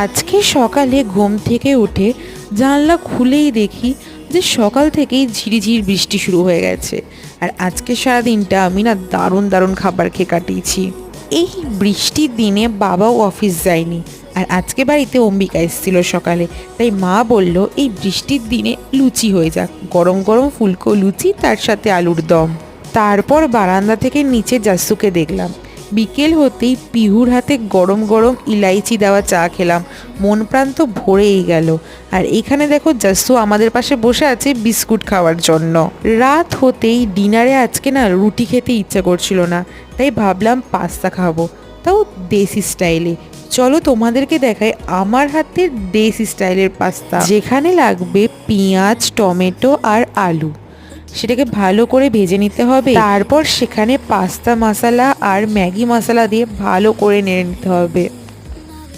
আজকে সকালে ঘুম থেকে উঠে জানলা খুলেই দেখি যে সকাল থেকেই ঝিরিঝিরি বৃষ্টি শুরু হয়ে গেছে। আর আজকে সারাদিনটা আমি না দারুণ দারুণ খাবার খেয়ে কাটিয়েছি। এই বৃষ্টির দিনে বাবাও অফিস যায়নি, আর আজকে বাড়িতে অম্বিকা এসেছিল সকালে। তাই মা বলল এই বৃষ্টির দিনে লুচি হয়ে যাক, গরম গরম ফুলকো লুচি, তার সাথে আলুর দম। তারপর বারান্দা থেকে নিচে জাসুকে দেখলাম। বিকেল হতেই পিহুর হাতে গরম গরম ইলাইচি দেওয়া চা খেলাম, মন প্রাণ তো ভরেই গেল। আর এখানে দেখো জাসু আমাদের পাশে বসে আছে বিস্কুট খাওয়ার জন্য। রাত হতেই ডিনারে আজকে না রুটি খেতে ইচ্ছা করছিল না, তাই ভাবলাম পাস্তা খাবো, তাও দেশি স্টাইলে। চলো তোমাদেরকে দেখাই আমার হাতের দেশি স্টাইলের পাস্তা। যেখানে লাগবে পেঁয়াজ, টমেটো আর আলু, সেটাকে ভালো করে ভেজে নিতে হবে। তারপর সেখানে পাস্তা মশলা আর ম্যাগি মশলা দিয়ে ভালো করে নেড়ে নিতে হবে।